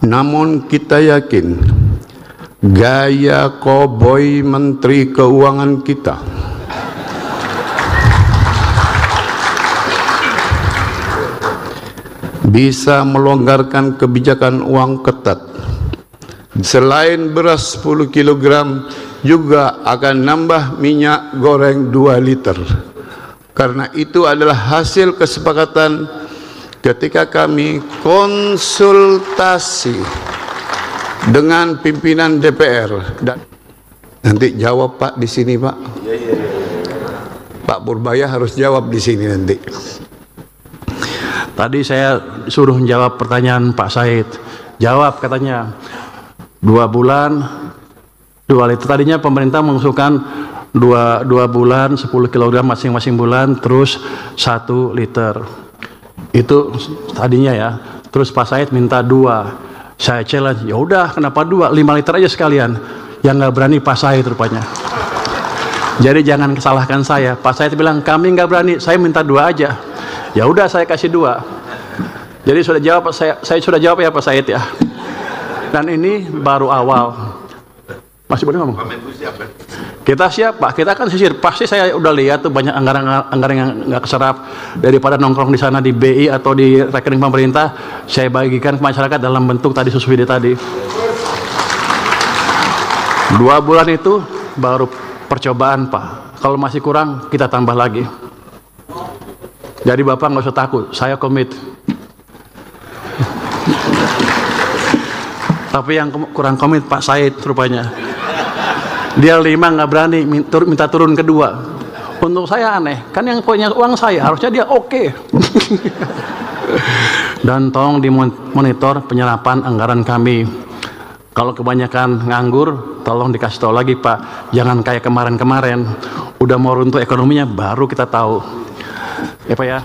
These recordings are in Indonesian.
Namun kita yakin gaya koboi Menteri Keuangan kita bisa melonggarkan kebijakan uang ketat. Selain beras 10 kg, juga akan nambah minyak goreng 2 liter. Karena itu adalah hasil kesepakatan ketika kami konsultasi dengan pimpinan DPR. Dan nanti jawab Pak di sini Pak. Pak Purbaya harus jawab di sini nanti. Tadi saya suruh jawab pertanyaan Pak Said. Jawab katanya 2 bulan 2 liter. Tadinya pemerintah mengusulkan 2 bulan 10 kg masing-masing bulan, terus 1 liter. Itu tadinya ya. Terus Pak Said minta 2. Saya challenge, ya udah kenapa 2? 5 liter aja sekalian. Yang nggak berani Pak Said rupanya. Jadi jangan salahkan saya. Pak Said bilang kami nggak berani, saya minta 2 aja. Ya udah saya kasih 2. Jadi sudah jawab, saya sudah jawab ya Pak Said ya. Dan ini baru awal. Masih boleh ngomong? Kita siap Pak, kita akan sisir. Pasti saya udah lihat tuh banyak anggaran yang nggak keserap. Daripada nongkrong di sana di BI atau di rekening pemerintah, saya bagikan ke masyarakat dalam bentuk tadi subsidi tadi. 2 bulan itu baru percobaan Pak. Kalau masih kurang kita tambah lagi. Jadi Bapak nggak usah takut, saya komit. Tapi yang kurang komit Pak Said rupanya. Dia 5 nggak berani, minta turun ke 2. Untuk saya aneh, kan yang punya uang saya, harusnya dia oke. Dan tolong dimonitor penyerapan anggaran kami. Kalau kebanyakan nganggur, tolong dikasih tahu lagi Pak. Jangan kayak kemarin-kemarin, udah mau runtuh ekonominya baru kita tahu. Ya Pak ya.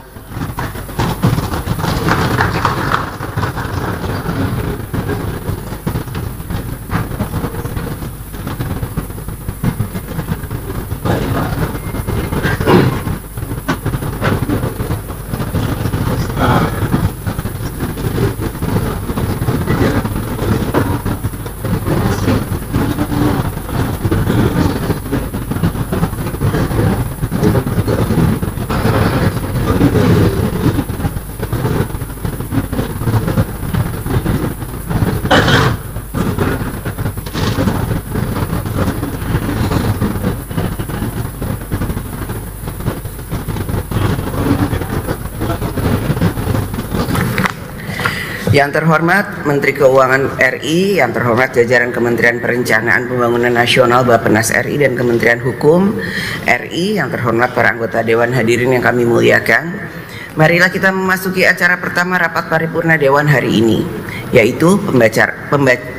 Yang terhormat Menteri Keuangan RI, yang terhormat jajaran Kementerian Perencanaan Pembangunan Nasional Bappenas RI dan Kementerian Hukum RI, yang terhormat para anggota Dewan hadirin yang kami muliakan. Marilah kita memasuki acara pertama rapat paripurna Dewan hari ini, yaitu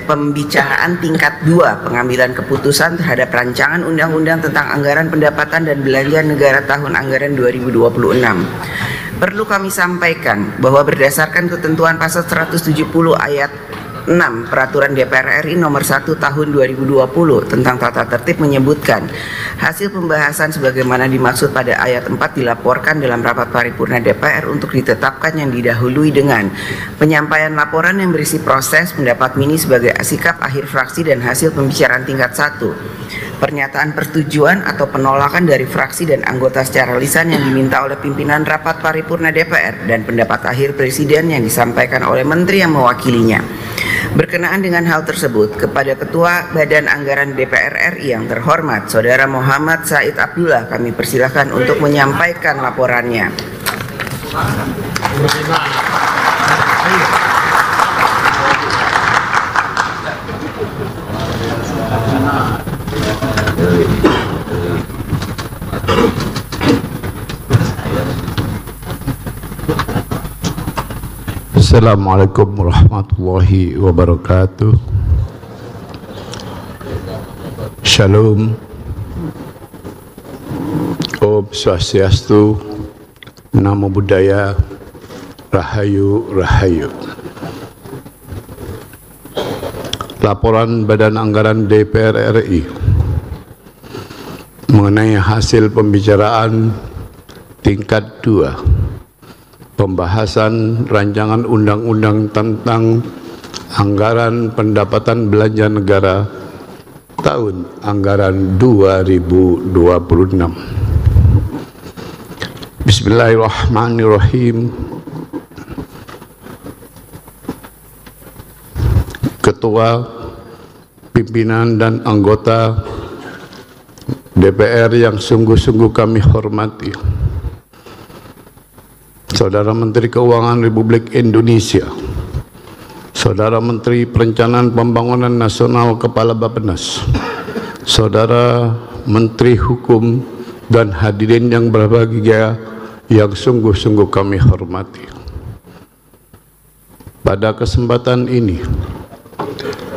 pembicaraan tingkat 2 pengambilan keputusan terhadap rancangan undang-undang tentang anggaran pendapatan dan belanja negara tahun anggaran 2026. Perlu kami sampaikan bahwa berdasarkan ketentuan pasal 170 ayat 6 Peraturan DPR RI nomor 1 tahun 2020 tentang tata tertib menyebutkan hasil pembahasan sebagaimana dimaksud pada ayat 4 dilaporkan dalam rapat paripurna DPR untuk ditetapkan yang didahului dengan penyampaian laporan yang berisi proses pendapat mini sebagai sikap akhir fraksi dan hasil pembicaraan tingkat 1, pernyataan persetujuan atau penolakan dari fraksi dan anggota secara lisan yang diminta oleh pimpinan rapat paripurna DPR, dan pendapat akhir presiden yang disampaikan oleh menteri yang mewakilinya. Berkenaan dengan hal tersebut, kepada Ketua Badan Anggaran DPR RI yang terhormat Saudara Muhammad Said Abdullah kami persilahkan untuk menyampaikan laporannya. Assalamualaikum warahmatullahi wabarakatuh. Shalom. Om Swastiastu. Namo Buddhaya. Rahayu Rahayu. Laporan Badan Anggaran DPR RI mengenai hasil pembicaraan tingkat 2 pembahasan rancangan undang-undang tentang Anggaran pendapatan belanja negara tahun anggaran 2026. Bismillahirrahmanirrahim. Ketua, pimpinan dan anggota DPR yang sungguh-sungguh kami hormati, Saudara Menteri Keuangan Republik Indonesia, Saudara Menteri Perencanaan Pembangunan Nasional Kepala Bappenas, Saudara Menteri Hukum dan hadirin yang berbahagia yang sungguh-sungguh kami hormati. Pada kesempatan ini,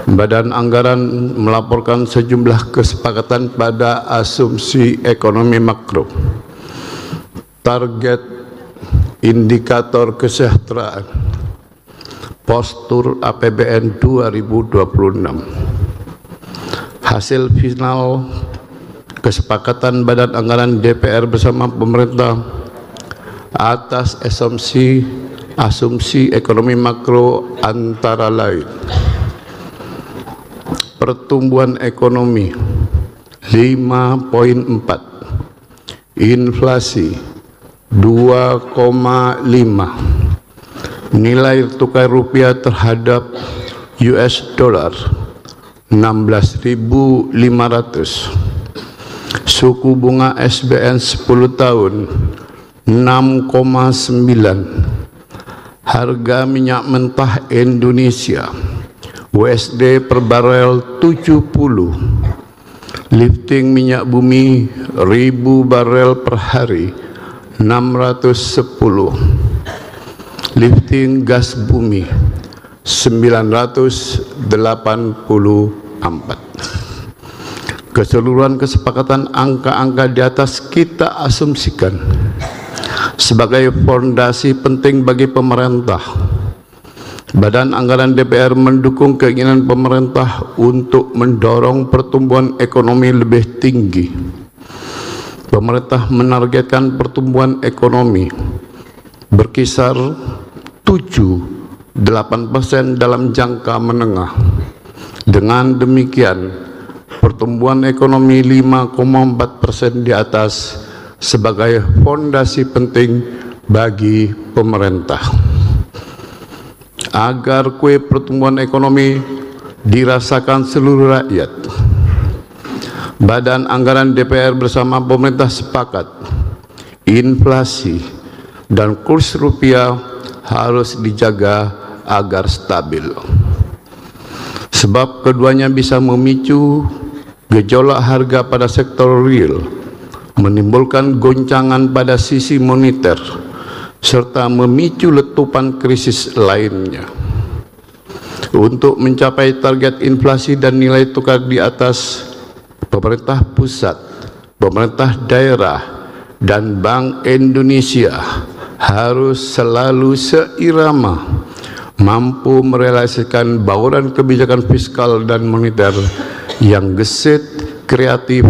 Badan Anggaran melaporkan sejumlah kesepakatan pada asumsi ekonomi makro, target indikator kesejahteraan, postur APBN 2026. Hasil final kesepakatan Badan Anggaran DPR bersama pemerintah atas asumsi ekonomi makro antara lain: pertumbuhan ekonomi 5,4, inflasi 2,5, nilai tukar rupiah terhadap US dollar 16.500, suku bunga SBN 10 tahun 6,9, harga minyak mentah Indonesia USD per barel 70, lifting minyak bumi 1000 barel per hari 610, lifting gas bumi 984. Keseluruhan kesepakatan angka-angka di atas kita asumsikan sebagai fondasi penting bagi pemerintah. Badan Anggaran DPR mendukung keinginan pemerintah untuk mendorong pertumbuhan ekonomi lebih tinggi. Pemerintah menargetkan pertumbuhan ekonomi berkisar 7-8% dalam jangka menengah. Dengan demikian, pertumbuhan ekonomi 5,4% di atas sebagai fondasi penting bagi pemerintah. Agar kue pertumbuhan ekonomi dirasakan seluruh rakyat, Badan Anggaran DPR bersama pemerintah sepakat inflasi dan kurs rupiah harus dijaga agar stabil, sebab keduanya bisa memicu gejolak harga pada sektor real, menimbulkan goncangan pada sisi moneter, serta memicu letupan krisis lainnya. Untuk mencapai target inflasi dan nilai tukar di atas, pemerintah pusat, pemerintah daerah, dan Bank Indonesia harus selalu seirama, mampu merealisasikan bauran kebijakan fiskal dan moneter yang gesit, kreatif,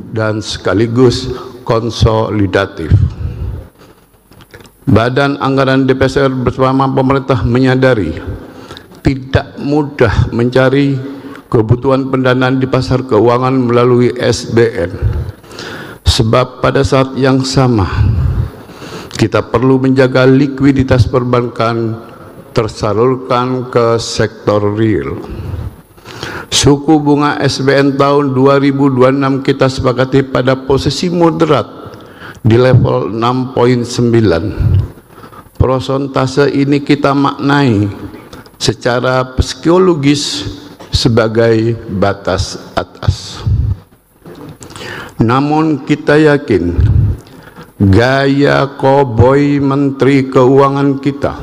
dan sekaligus konsolidatif. Badan Anggaran DPR bersama pemerintah menyadari tidak mudah mencari kebutuhan pendanaan di pasar keuangan melalui SBN, sebab pada saat yang sama kita perlu menjaga likuiditas perbankan tersalurkan ke sektor real. Suku bunga SBN tahun 2026 kita sepakati pada posisi moderat di level 6,9. Prosentase ini kita maknai secara psikologis sebagai batas atas. Namun kita yakin gaya koboi Menteri Keuangan kita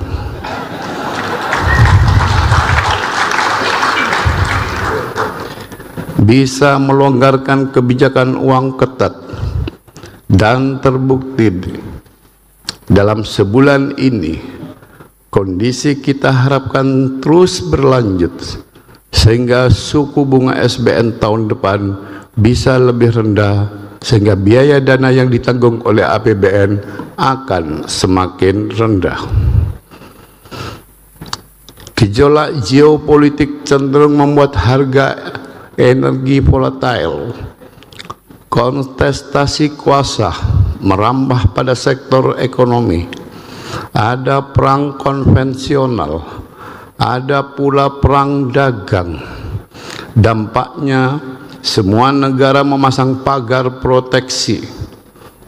bisa melonggarkan kebijakan uang ketat, dan terbukti dalam sebulan ini kondisi kita harapkan terus berlanjut sehingga suku bunga SBN tahun depan bisa lebih rendah, sehingga biaya dana yang ditanggung oleh APBN akan semakin rendah. Gejolak geopolitik cenderung membuat harga energi volatile. Kontestasi kuasa merambah pada sektor ekonomi. Ada perang konvensional, ada pula perang dagang. Dampaknya semua negara memasang pagar proteksi.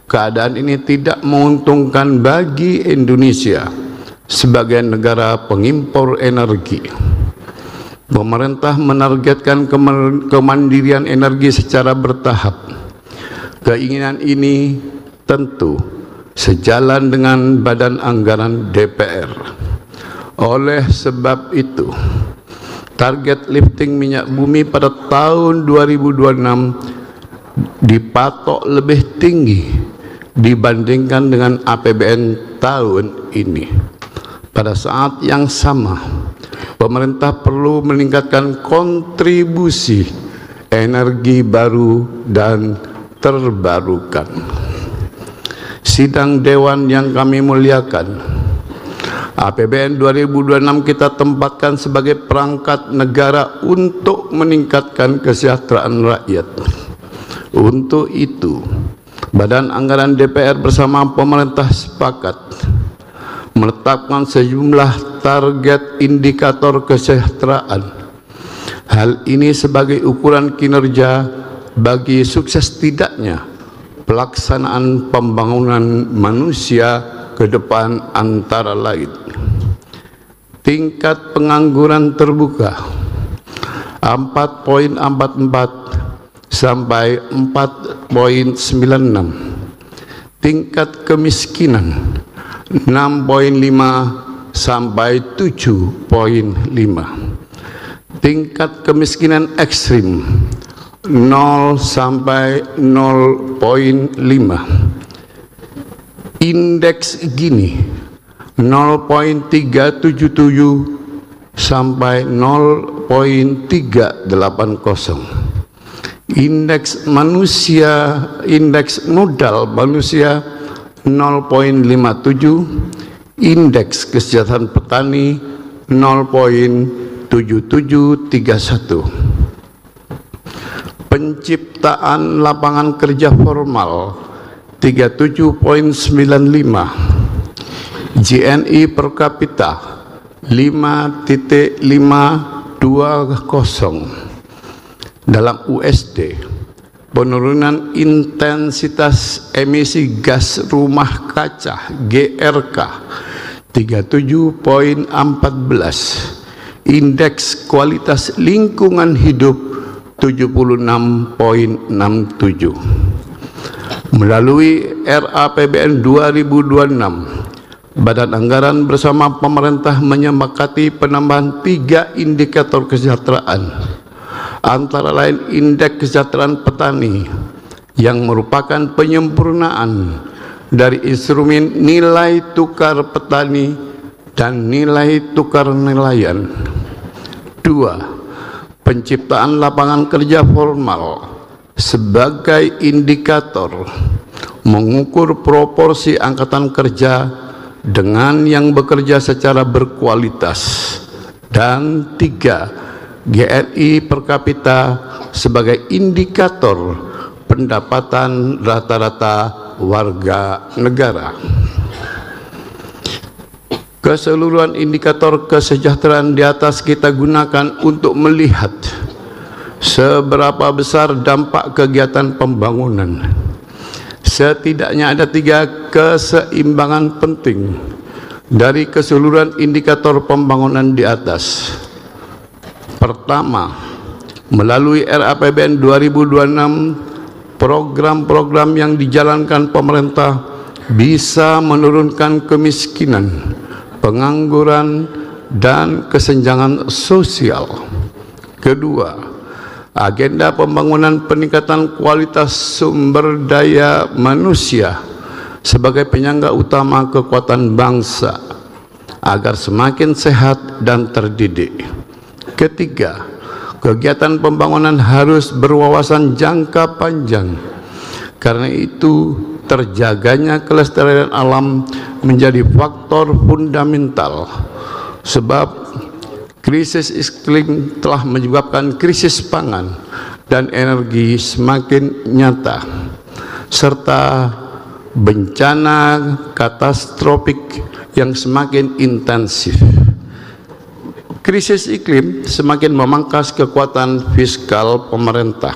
Keadaan ini tidak menguntungkan bagi Indonesia sebagai negara pengimpor energi. Pemerintah menargetkan kemandirian energi secara bertahap. Keinginan ini tentu sejalan dengan badan anggaran DPR. Oleh sebab itu, target lifting minyak bumi pada tahun 2026 dipatok lebih tinggi dibandingkan dengan APBN tahun ini. Pada saat yang sama, pemerintah perlu meningkatkan kontribusi energi baru dan terbarukan. Sidang Dewan yang kami muliakan, APBN 2026 kita tempatkan sebagai perangkat negara untuk meningkatkan kesejahteraan rakyat. Untuk itu, Badan Anggaran DPR bersama pemerintah sepakat menetapkan sejumlah target indikator kesejahteraan. Hal ini sebagai ukuran kinerja bagi sukses tidaknya pelaksanaan pembangunan manusia ke depan, antara lain tingkat pengangguran terbuka 4,44 sampai 4,96, tingkat kemiskinan 6,5 sampai 7,5, tingkat kemiskinan ekstrim 0 sampai 0,5, indeks Gini 0,377 sampai 0,380, indeks modal manusia 0,57, indeks kesejahteraan petani 0,7731. Penciptaan lapangan kerja formal 37,95, GNI per kapita 5,520. Dalam USD, penurunan intensitas emisi gas rumah kaca GRK 37,14, indeks kualitas lingkungan hidup 76,67. Melalui RAPBN 2026, Badan Anggaran bersama pemerintah menyepakati penambahan 3 indikator kesejahteraan, antara lain indeks kesejahteraan petani yang merupakan penyempurnaan dari instrumen nilai tukar petani dan nilai tukar nelayan. 2. Penciptaan lapangan kerja formal sebagai indikator mengukur proporsi angkatan kerja dengan yang bekerja secara berkualitas. Dan 3. GNI per kapita sebagai indikator pendapatan rata-rata warga negara. Keseluruhan indikator kesejahteraan di atas kita gunakan untuk melihat seberapa besar dampak kegiatan pembangunan. Setidaknya ada 3 keseimbangan penting dari keseluruhan indikator pembangunan di atas. Pertama, melalui RAPBN 2026, program-program yang dijalankan pemerintah bisa menurunkan kemiskinan, pengangguran, dan kesenjangan sosial. Kedua, agenda pembangunan peningkatan kualitas sumber daya manusia sebagai penyangga utama kekuatan bangsa agar semakin sehat dan terdidik. Ketiga, kegiatan pembangunan harus berwawasan jangka panjang. Karena itu, terjaganya kelestarian alam menjadi faktor fundamental. Sebab Krisis iklim telah menyebabkan krisis pangan dan energi semakin nyata, serta bencana katastrofik yang semakin intensif. Krisis iklim semakin memangkas kekuatan fiskal pemerintah.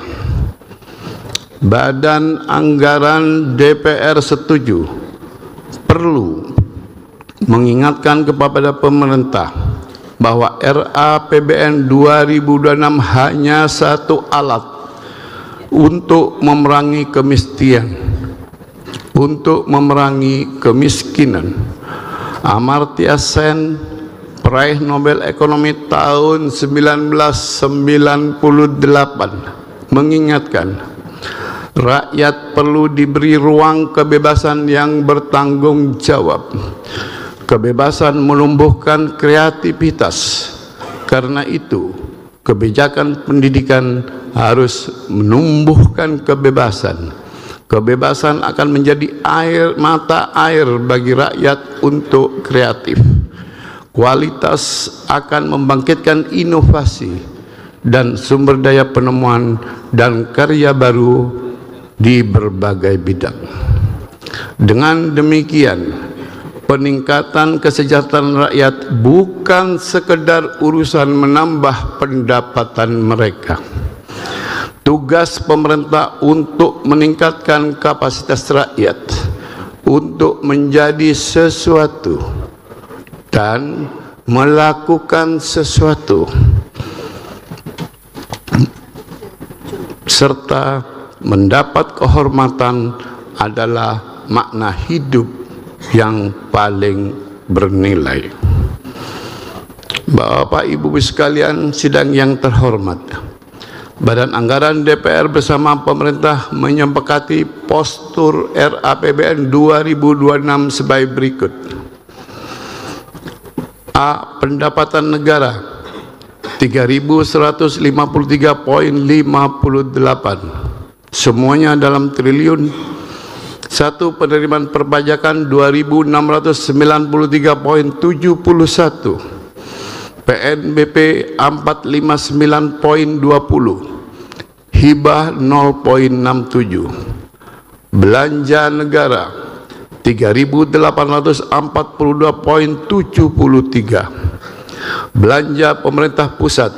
Badan Anggaran DPR setuju perlu mengingatkan kepada pemerintah bahwa RAPBN 2026 hanya satu alat untuk memerangi kemiskinan. Amartya Sen, peraih Nobel Ekonomi tahun 1998, mengingatkan rakyat perlu diberi ruang kebebasan yang bertanggung jawab, kebebasan menumbuhkan kreativitas. Karena itu, kebijakan pendidikan harus menumbuhkan kebebasan. Kebebasan akan menjadi mata air bagi rakyat untuk kreatif. Kualitas akan membangkitkan inovasi dan sumber daya penemuan dan karya baru di berbagai bidang. Dengan demikian, peningkatan kesejahteraan rakyat bukan sekedar urusan menambah pendapatan mereka. Tugas pemerintah untuk meningkatkan kapasitas rakyat untuk menjadi sesuatu dan melakukan sesuatu, serta mendapat kehormatan adalah makna hidup yang paling bernilai. Bapak Ibu sekalian sidang yang terhormat, Badan Anggaran DPR bersama pemerintah menyepakati postur RAPBN 2026 sebagai berikut. A. Pendapatan negara 3.153,58, semuanya dalam triliun. 1. Penerimaan perpajakan 2.693,71, PNBP 459,20, hibah 0,67. Belanja negara 3.842,73, belanja pemerintah pusat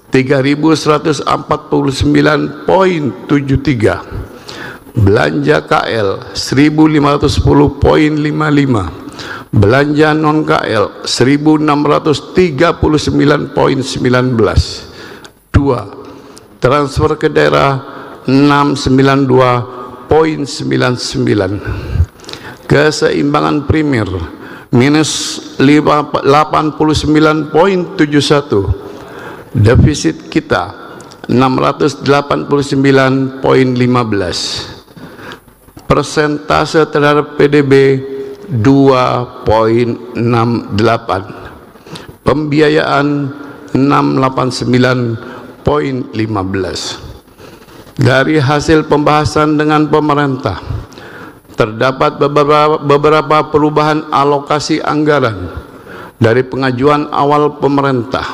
3.149,73, belanja KL 1.510,55, belanja non KL 1.639,19. 2. Transfer ke daerah 692,99. Keseimbangan primer minus 89,71. Defisit kita 689,15. Persentase terhadap PDB 2,68. Pembiayaan 689,15. Dari hasil pembahasan dengan pemerintah, terdapat beberapa perubahan alokasi anggaran dari pengajuan awal pemerintah.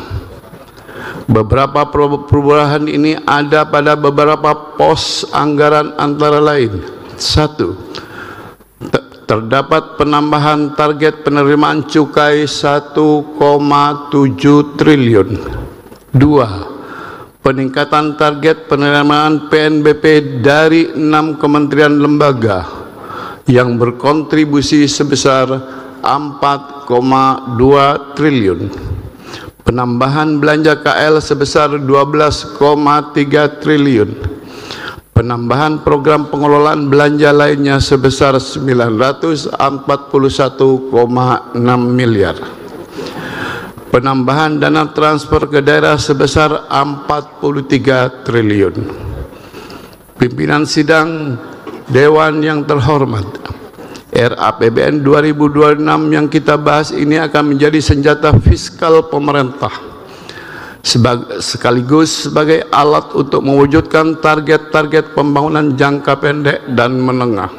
Beberapa perubahan ini ada pada beberapa pos anggaran antara lain: 1. Terdapat penambahan target penerimaan cukai 1,7 triliun. 2. Peningkatan target penerimaan PNBP dari 6 kementerian lembaga yang berkontribusi sebesar 4,2 triliun. Penambahan belanja KL sebesar 12,3 triliun. Penambahan program pengelolaan belanja lainnya sebesar 941,6 miliar. Penambahan dana transfer ke daerah sebesar 43 triliun. Pimpinan sidang Dewan yang terhormat, RAPBN 2026 yang kita bahas ini akan menjadi senjata fiskal pemerintah sekaligus sebagai alat untuk mewujudkan target-target pembangunan jangka pendek dan menengah.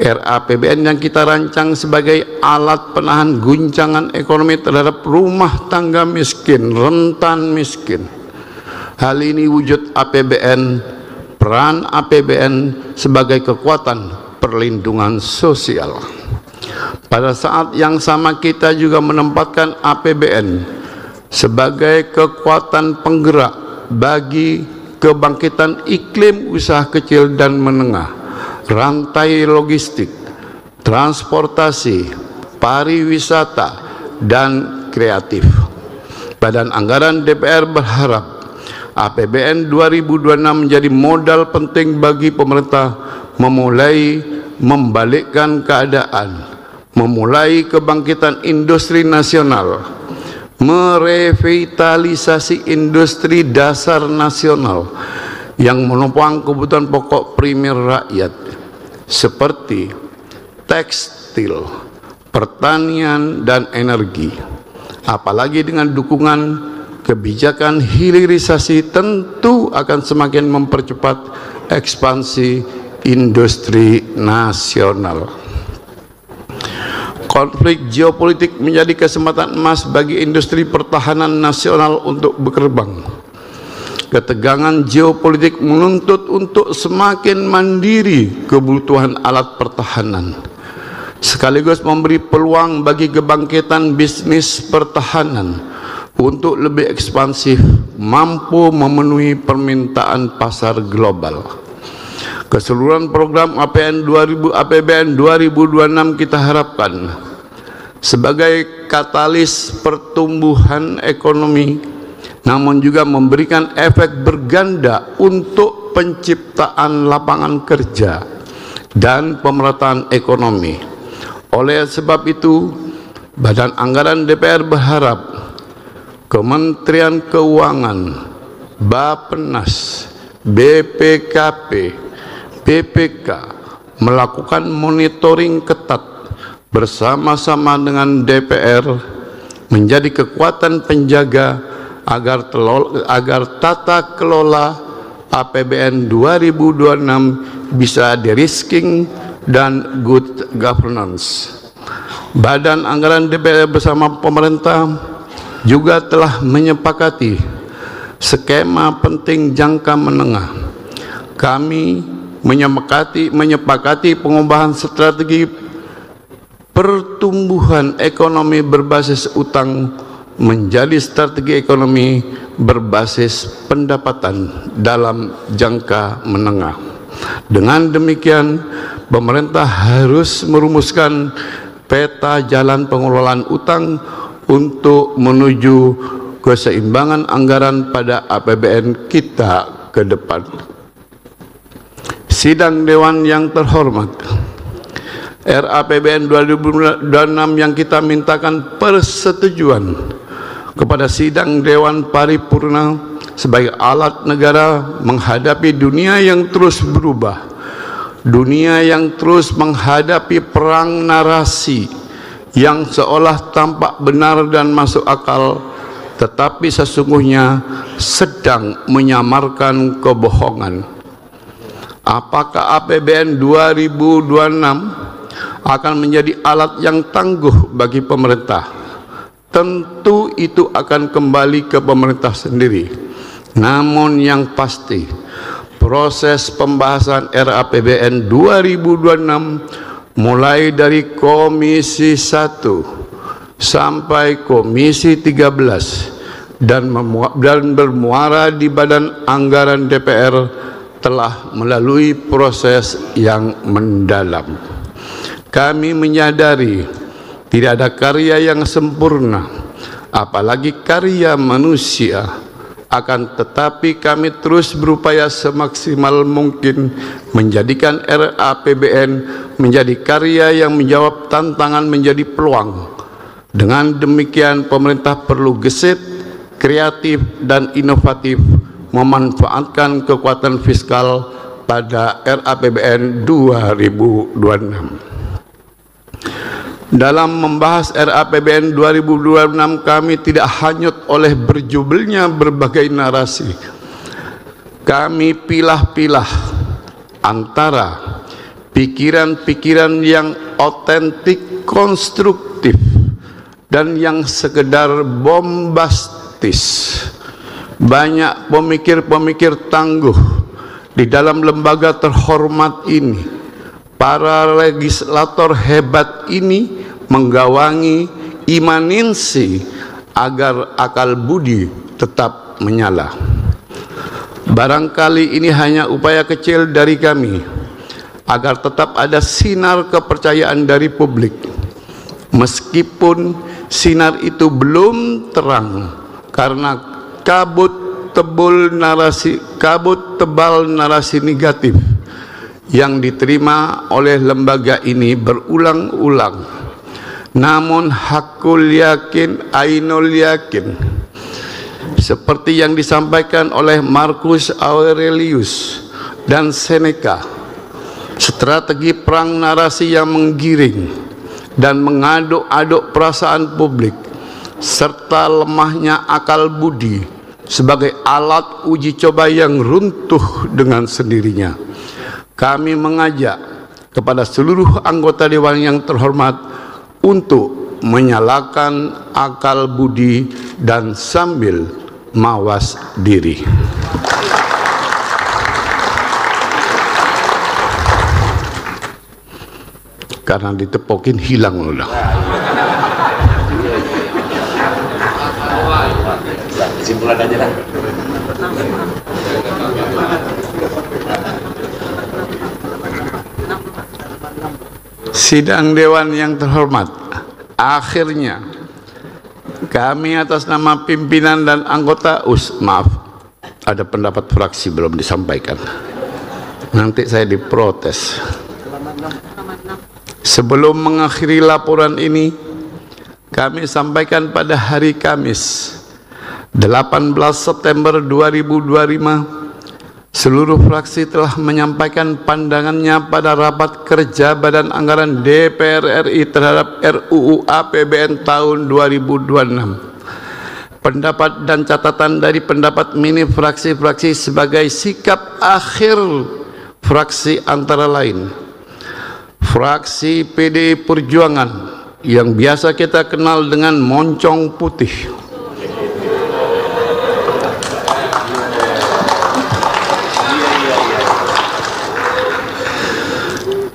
RAPBN yang kita rancang sebagai alat penahan guncangan ekonomi terhadap rumah tangga miskin, rentan miskin. Hal ini wujud APBN, peran APBN sebagai kekuatan perlindungan sosial. Pada saat yang sama kita juga menempatkan APBN sebagai kekuatan penggerak bagi kebangkitan iklim usaha kecil dan menengah, rantai logistik, transportasi, pariwisata, dan kreatif. Badan Anggaran DPR berharap APBN 2026 menjadi modal penting bagi pemerintah memulai membalikkan keadaan, memulai kebangkitan industri nasional, merevitalisasi industri dasar nasional yang menopang kebutuhan pokok primer rakyat seperti tekstil, pertanian, dan energi. Apalagi dengan dukungan kebijakan hilirisasi tentu akan semakin mempercepat ekspansi industri nasional. Konflik geopolitik menjadi kesempatan emas bagi industri pertahanan nasional untuk berkembang. Ketegangan geopolitik menuntut untuk semakin mandiri kebutuhan alat pertahanan, sekaligus memberi peluang bagi kebangkitan bisnis pertahanan untuk lebih ekspansif, mampu memenuhi permintaan pasar global. Keseluruhan program APBN 2026 kita harapkan sebagai katalis pertumbuhan ekonomi, namun juga memberikan efek berganda untuk penciptaan lapangan kerja dan pemerataan ekonomi. Oleh sebab itu, Badan Anggaran DPR berharap Kementerian Keuangan, Bappenas, BPKP, BPK melakukan monitoring ketat bersama-sama dengan DPR menjadi kekuatan penjaga agar tata kelola APBN 2026 bisa de-risking dan good governance. Badan Anggaran DPR bersama pemerintah juga telah menyepakati skema penting jangka menengah. Kami menyepakati pengubahan strategi pertumbuhan ekonomi berbasis utang menjadi strategi ekonomi berbasis pendapatan dalam jangka menengah. Dengan demikian, pemerintah harus merumuskan peta jalan pengelolaan utang untuk menuju keseimbangan anggaran pada APBN kita ke depan. Sidang Dewan yang terhormat, RAPBN 2026 yang kita mintakan persetujuan kepada Sidang Dewan Paripurna sebagai alat negara menghadapi dunia yang terus berubah, dunia yang terus menghadapi perang narasi yang seolah tampak benar dan masuk akal, tetapi sesungguhnya sedang menyamarkan kebohongan. Apakah APBN 2026 akan menjadi alat yang tangguh bagi pemerintah? Tentu itu akan kembali ke pemerintah sendiri. Namun yang pasti, proses pembahasan RAPBN 2026 mulai dari Komisi 1 sampai Komisi 13 dan bermuara di Badan Anggaran DPR telah melalui proses yang mendalam. Kami menyadari tidak ada karya yang sempurna, apalagi karya manusia. Akan tetapi kami terus berupaya semaksimal mungkin menjadikan RAPBN menjadi karya yang menjawab tantangan menjadi peluang. Dengan demikian, pemerintah perlu gesit, kreatif, dan inovatif memanfaatkan kekuatan fiskal pada RAPBN 2026. Dalam membahas RAPBN 2026, kami tidak hanyut oleh berjubelnya berbagai narasi. Kami pilah-pilah antara pikiran-pikiran yang otentik, konstruktif, dan yang sekedar bombastis. Banyak pemikir-pemikir tangguh di dalam lembaga terhormat ini. Para legislator hebat ini menggawangi imanensi agar akal budi tetap menyala. Barangkali ini hanya upaya kecil dari kami agar tetap ada sinar kepercayaan dari publik, meskipun sinar itu belum terang karena kabut tebal narasi negatif yang diterima oleh lembaga ini berulang-ulang. Namun hakul yakin, ainul yakin, seperti yang disampaikan oleh Marcus Aurelius dan Seneca, strategi perang narasi yang menggiring dan mengaduk-aduk perasaan publik serta lemahnya akal budi sebagai alat uji coba yang runtuh dengan sendirinya. Kami mengajak kepada seluruh anggota Dewan yang terhormat untuk menyalakan akal budi dan sambil mawas diri. Karena ditepokin hilang udah. Simpulan aja dah. Sidang Dewan yang terhormat, akhirnya kami atas nama pimpinan dan anggota ada pendapat fraksi belum disampaikan. Nanti saya diprotes. Sebelum mengakhiri laporan ini, kami sampaikan pada hari Kamis 18 September 2025, seluruh fraksi telah menyampaikan pandangannya pada rapat kerja Badan Anggaran DPR RI terhadap RUU APBN tahun 2026. Pendapat dan catatan dari pendapat mini fraksi-fraksi sebagai sikap akhir fraksi antara lain: fraksi PDI Perjuangan yang biasa kita kenal dengan moncong putih,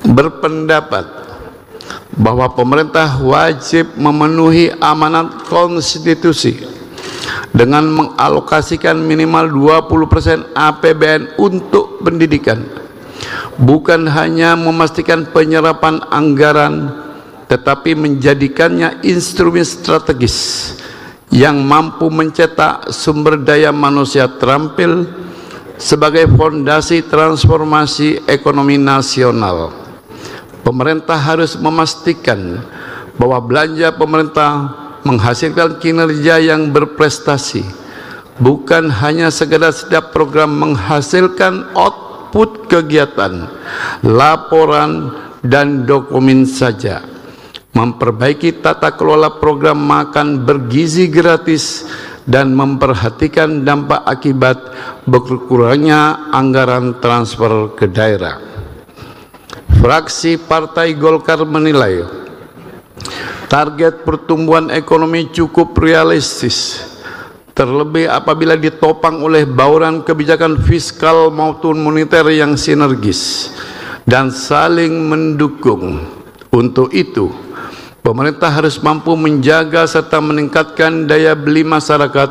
berpendapat bahwa pemerintah wajib memenuhi amanat konstitusi dengan mengalokasikan minimal 20% APBN untuk pendidikan, bukan hanya memastikan penyerapan anggaran, tetapi menjadikannya instrumen strategis yang mampu mencetak sumber daya manusia terampil sebagai fondasi transformasi ekonomi nasional. Pemerintah harus memastikan bahwa belanja pemerintah menghasilkan kinerja yang berprestasi, bukan hanya sekedar setiap program menghasilkan output kegiatan, laporan, dan dokumen saja. Memperbaiki tata kelola program makan bergizi gratis dan memperhatikan dampak akibat berkurangnya anggaran transfer ke daerah. Fraksi Partai Golkar menilai target pertumbuhan ekonomi cukup realistis, terlebih apabila ditopang oleh bauran kebijakan fiskal maupun moneter yang sinergis dan saling mendukung. Untuk itu, pemerintah harus mampu menjaga serta meningkatkan daya beli masyarakat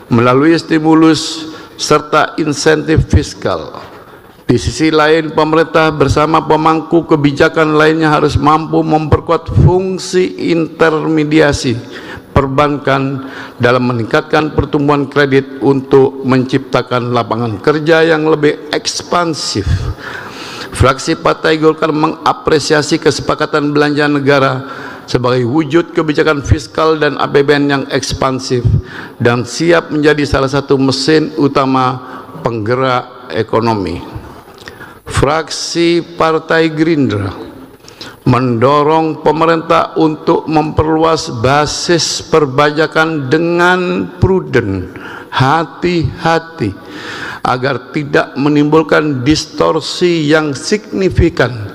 melalui stimulus serta insentif fiskal. Di sisi lain, pemerintah bersama pemangku kebijakan lainnya harus mampu memperkuat fungsi intermediasi perbankan dalam meningkatkan pertumbuhan kredit untuk menciptakan lapangan kerja yang lebih ekspansif. Fraksi Partai Golkar mengapresiasi kesepakatan belanja negara sebagai wujud kebijakan fiskal dan APBN yang ekspansif dan siap menjadi salah satu mesin utama penggerak ekonomi. Fraksi Partai Gerindra mendorong pemerintah untuk memperluas basis perpajakan dengan prudent, hati-hati, agar tidak menimbulkan distorsi yang signifikan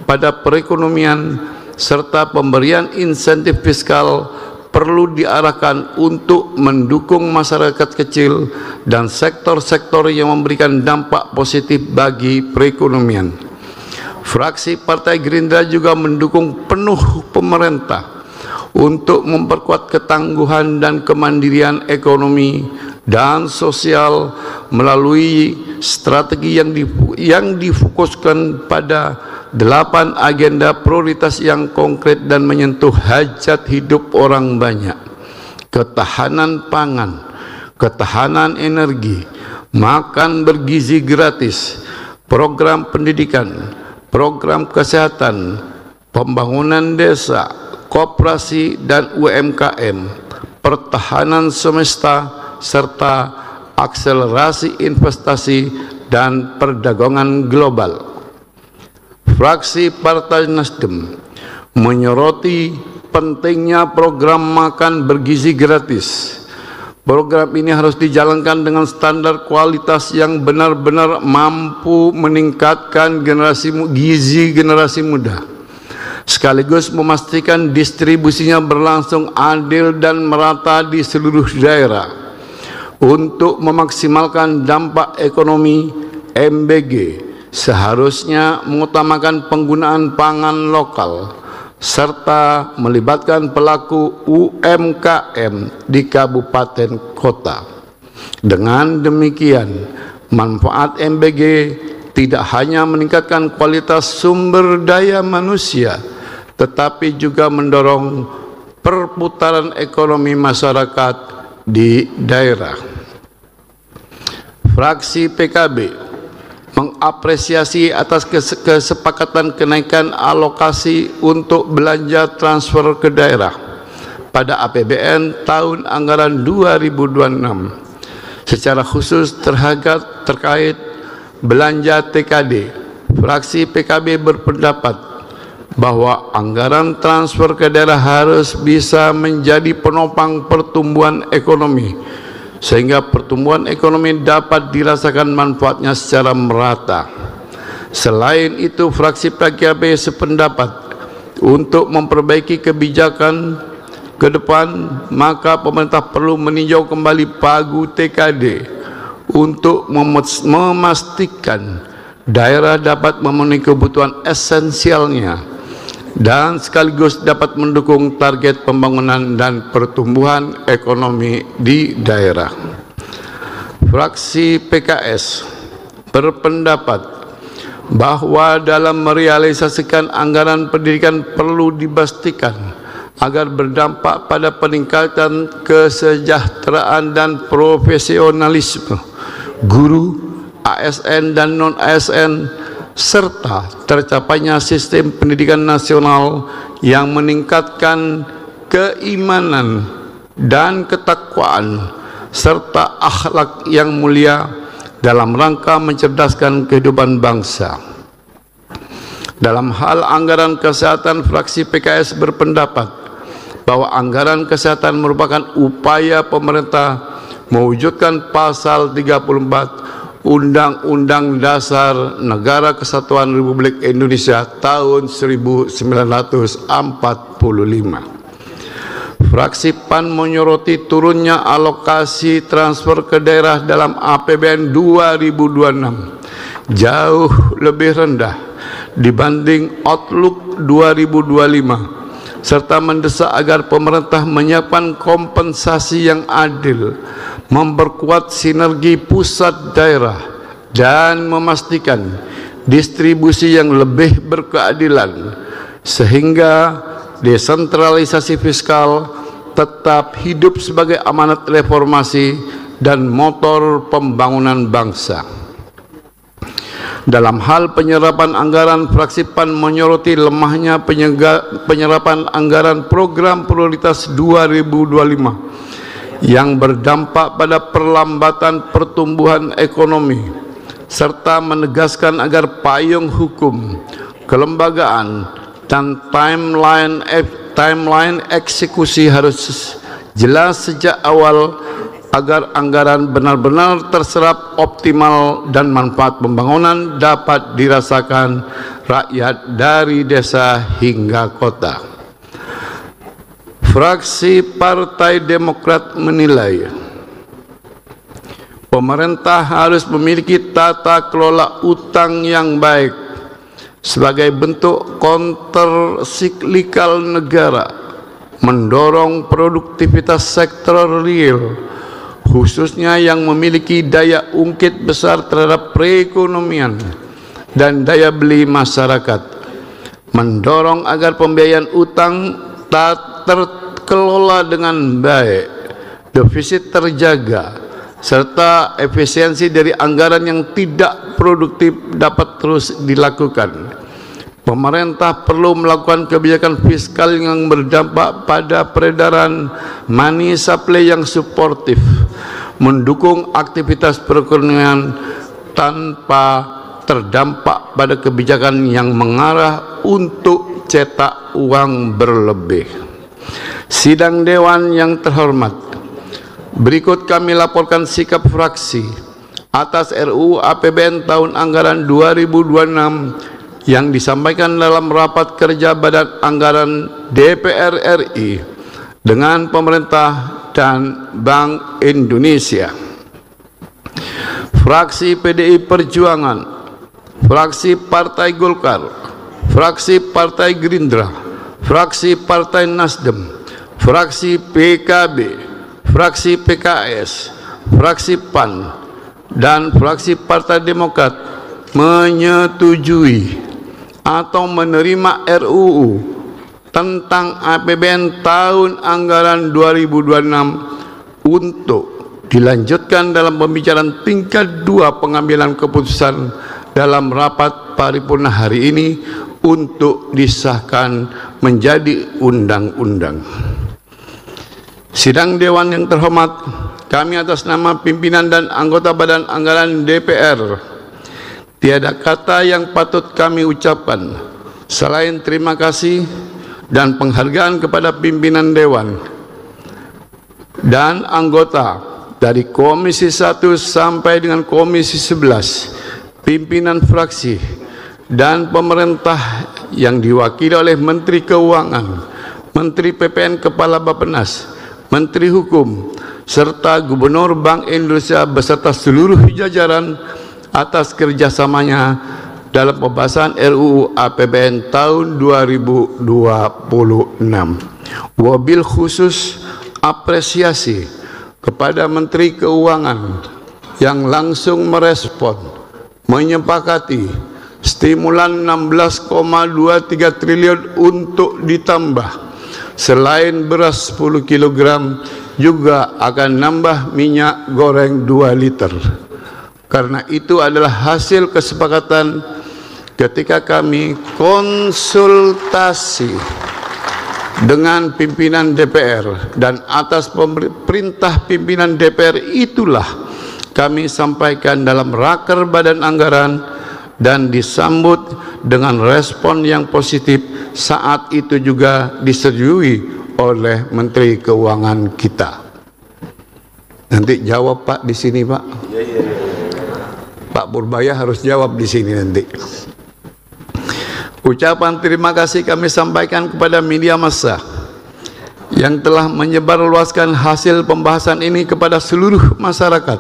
pada perekonomian, serta pemberian insentif fiskal perlu diarahkan untuk mendukung masyarakat kecil dan sektor-sektor yang memberikan dampak positif bagi perekonomian. Fraksi Partai Gerindra juga mendukung penuh pemerintah untuk memperkuat ketangguhan dan kemandirian ekonomi dan sosial melalui strategi yang difokuskan pada 8 agenda prioritas yang konkret dan menyentuh hajat hidup orang banyak: ketahanan pangan, ketahanan energi, makan bergizi gratis, program pendidikan, program kesehatan, pembangunan desa, koperasi dan UMKM, pertahanan semesta, serta akselerasi investasi dan perdagangan global. Fraksi Partai Nasdem menyoroti pentingnya program makan bergizi gratis. Program ini harus dijalankan dengan standar kualitas yang benar-benar mampu meningkatkan gizi generasi muda, sekaligus memastikan distribusinya berlangsung adil dan merata di seluruh daerah. Untuk memaksimalkan dampak ekonomi, MBG seharusnya mengutamakan penggunaan pangan lokal serta melibatkan pelaku UMKM di kabupaten kota. Dengan demikian, manfaat MBG tidak hanya meningkatkan kualitas sumber daya manusia, tetapi juga mendorong perputaran ekonomi masyarakat di daerah. Fraksi PKB mengapresiasi atas kesepakatan kenaikan alokasi untuk belanja transfer ke daerah pada APBN tahun anggaran 2026. Secara khusus terkait belanja TKD, fraksi PKB berpendapat bahwa anggaran transfer ke daerah harus bisa menjadi penopang pertumbuhan ekonomi, sehingga pertumbuhan ekonomi dapat dirasakan manfaatnya secara merata. Selain itu, fraksi PKB sependapat untuk memperbaiki kebijakan ke depan, maka pemerintah perlu meninjau kembali pagu TKD untuk memastikan daerah dapat memenuhi kebutuhan esensialnya dan sekaligus dapat mendukung target pembangunan dan pertumbuhan ekonomi di daerah. Fraksi PKS berpendapat bahwa dalam merealisasikan anggaran pendidikan perlu dipastikan agar berdampak pada peningkatan kesejahteraan dan profesionalisme guru, ASN dan non-ASN, serta tercapainya sistem pendidikan nasional yang meningkatkan keimanan dan ketakwaan serta akhlak yang mulia dalam rangka mencerdaskan kehidupan bangsa. Dalam hal anggaran kesehatan, fraksi PKS berpendapat bahwa anggaran kesehatan merupakan upaya pemerintah mewujudkan pasal 34 Undang-Undang Dasar Negara Kesatuan Republik Indonesia tahun 1945. Fraksi PAN menyoroti turunnya alokasi transfer ke daerah dalam APBN 2026 jauh lebih rendah dibanding Outlook 2025, serta mendesak agar pemerintah menyiapkan kompensasi yang adil, memperkuat sinergi pusat daerah, dan memastikan distribusi yang lebih berkeadilan, sehingga desentralisasi fiskal tetap hidup sebagai amanat reformasi dan motor pembangunan bangsa. Dalam hal penyerapan anggaran, fraksi PAN menyoroti lemahnya penyerapan anggaran program prioritas 2025 yang berdampak pada perlambatan pertumbuhan ekonomi, serta menegaskan agar payung hukum, kelembagaan, dan timeline eksekusi harus jelas sejak awal agar anggaran benar-benar terserap optimal dan manfaat pembangunan dapat dirasakan rakyat dari desa hingga kota. Fraksi Partai Demokrat menilai pemerintah harus memiliki tata kelola utang yang baik sebagai bentuk kontrsiklikal negara, mendorong produktivitas sektor real, khususnya yang memiliki daya ungkit besar terhadap perekonomian dan daya beli masyarakat, mendorong agar pembiayaan utang terkelola dengan baik, defisit terjaga, serta efisiensi dari anggaran yang tidak produktif dapat terus dilakukan. Pemerintah perlu melakukan kebijakan fiskal yang berdampak pada peredaran money supply yang suportif, mendukung aktivitas perekonomian tanpa terdampak pada kebijakan yang mengarah untuk cetak uang berlebih. Sidang Dewan yang terhormat, berikut kami laporkan sikap fraksi atas RUU APBN tahun anggaran 2026 yang disampaikan dalam rapat kerja Badan Anggaran DPR RI dengan pemerintah dan Bank Indonesia. Fraksi PDI Perjuangan, fraksi Partai Golkar, fraksi Partai Gerindra, fraksi Partai Nasdem, fraksi PKB, fraksi PKS, fraksi PAN, dan fraksi Partai Demokrat menyetujui atau menerima RUU tentang APBN tahun anggaran 2026 untuk dilanjutkan dalam pembicaraan tingkat 2 pengambilan keputusan dalam rapat paripurna hari ini untuk disahkan menjadi undang-undang. Sidang Dewan yang terhormat, kami atas nama pimpinan dan anggota Badan Anggaran DPR, tiada kata yang patut kami ucapkan selain terima kasih dan penghargaan kepada pimpinan Dewan dan anggota dari Komisi 1 sampai dengan Komisi 11, pimpinan fraksi dan pemerintah yang diwakili oleh Menteri Keuangan, Menteri PPN Kepala Bappenas, Menteri Hukum, serta Gubernur Bank Indonesia beserta seluruh jajaran atas kerjasamanya dalam pembahasan RUU APBN tahun 2026. Wabil khusus apresiasi kepada Menteri Keuangan yang langsung merespon, menyepakati stimulan 16,23 triliun untuk ditambah. Selain beras 10 kg, juga akan nambah minyak goreng 2 liter. Karena itu adalah hasil kesepakatan ketika kami konsultasi dengan pimpinan DPR, dan atas perintah pimpinan DPR itulah kami sampaikan dalam raker Badan Anggaran dan disambut dengan respon yang positif. Saat itu juga disetujui oleh Menteri Keuangan kita. Nanti jawab Pak di sini Pak. Pak Purbaya harus jawab di sini nanti. Ucapan terima kasih kami sampaikan kepada media massa yang telah menyebarluaskan hasil pembahasan ini kepada seluruh masyarakat,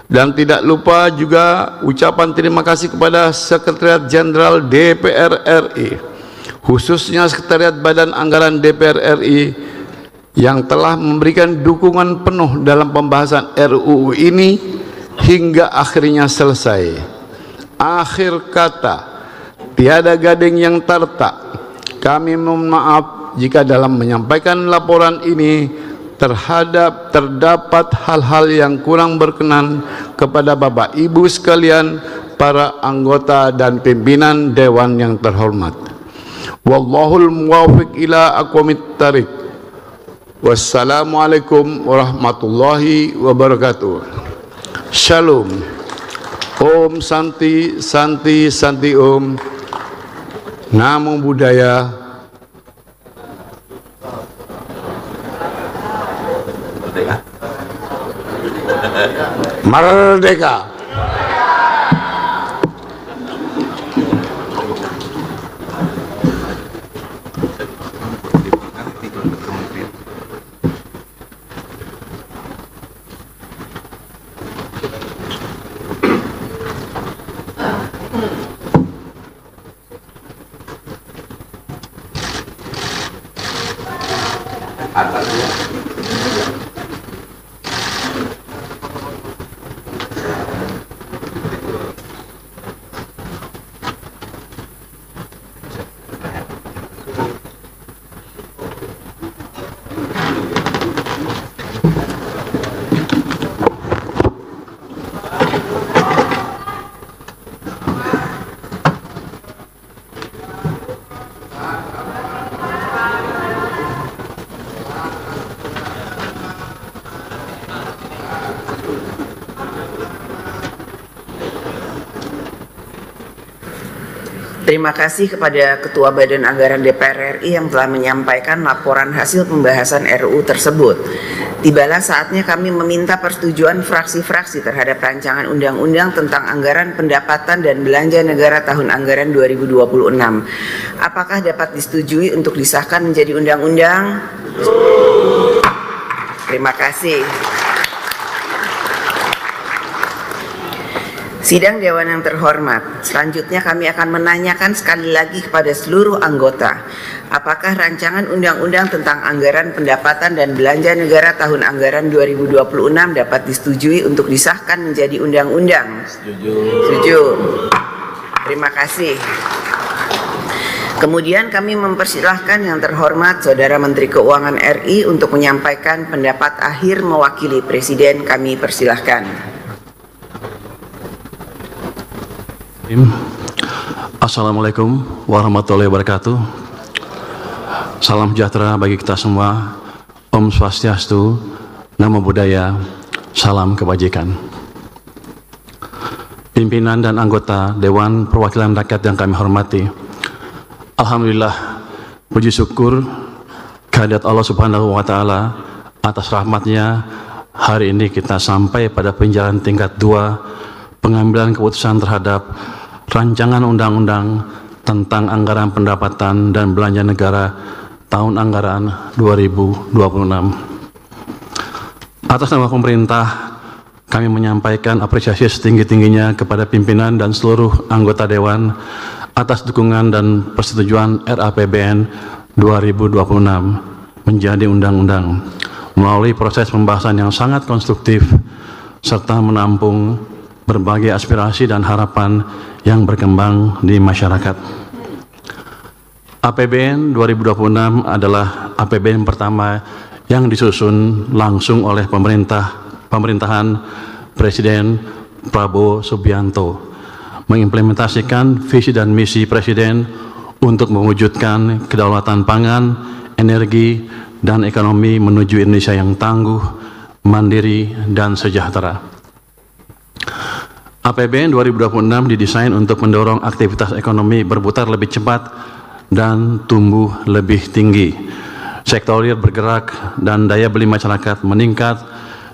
dan tidak lupa juga ucapan terima kasih kepada Sekretariat Jenderal DPR RI, khususnya Sekretariat Badan Anggaran DPR RI yang telah memberikan dukungan penuh dalam pembahasan RUU ini hingga akhirnya selesai. Akhir kata, tiada gading yang tertak. Kami mohon maaf jika dalam menyampaikan laporan ini terdapat hal-hal yang kurang berkenan kepada Bapak Ibu sekalian, para anggota dan pimpinan Dewan yang terhormat. Wallahul muwaffiq ila aqwamit thariq. Wassalamualaikum warahmatullahi wabarakatuh. Shalom. Om Santi Santi Santi Om. Namo Buddhaya. Merdeka! Terima kasih kepada Ketua Badan Anggaran DPR RI yang telah menyampaikan laporan hasil pembahasan RUU tersebut. Tibalah saatnya kami meminta persetujuan fraksi-fraksi terhadap rancangan undang-undang tentang anggaran pendapatan dan belanja negara tahun anggaran 2026. Apakah dapat disetujui untuk disahkan menjadi undang-undang? Terima kasih. Sidang Dewan yang terhormat, selanjutnya kami akan menanyakan sekali lagi kepada seluruh anggota, apakah rancangan undang-undang tentang anggaran pendapatan dan belanja negara tahun anggaran 2026 dapat disetujui untuk disahkan menjadi undang-undang? Setuju. Setuju. Terima kasih. Kemudian kami mempersilahkan yang terhormat Saudara Menteri Keuangan RI untuk menyampaikan pendapat akhir mewakili Presiden. Kami persilahkan. Assalamualaikum warahmatullahi wabarakatuh. Salam sejahtera bagi kita semua. Om Swastiastu, Namo Buddhaya, salam kebajikan. Pimpinan dan anggota Dewan Perwakilan Rakyat yang kami hormati, alhamdulillah, puji syukur kehadirat Allah Subhanahu wa Ta'ala atas rahmatnya. Hari ini kita sampai pada penjelasan tingkat 2 pengambilan keputusan terhadap rancangan undang-undang tentang anggaran pendapatan dan belanja negara tahun anggaran 2026. Atas nama pemerintah, kami menyampaikan apresiasi setinggi-tingginya kepada pimpinan dan seluruh anggota Dewan atas dukungan dan persetujuan RAPBN 2026 menjadi undang-undang melalui proses pembahasan yang sangat konstruktif serta menampung berbagai aspirasi dan harapan yang berkembang di masyarakat. APBN 2026 adalah APBN pertama yang disusun langsung oleh pemerintahan Presiden Prabowo Subianto, mengimplementasikan visi dan misi Presiden untuk mewujudkan kedaulatan pangan, energi, dan ekonomi menuju Indonesia yang tangguh, mandiri, dan sejahtera. APBN 2026 didesain untuk mendorong aktivitas ekonomi berputar lebih cepat dan tumbuh lebih tinggi. Sektor real bergerak dan daya beli masyarakat meningkat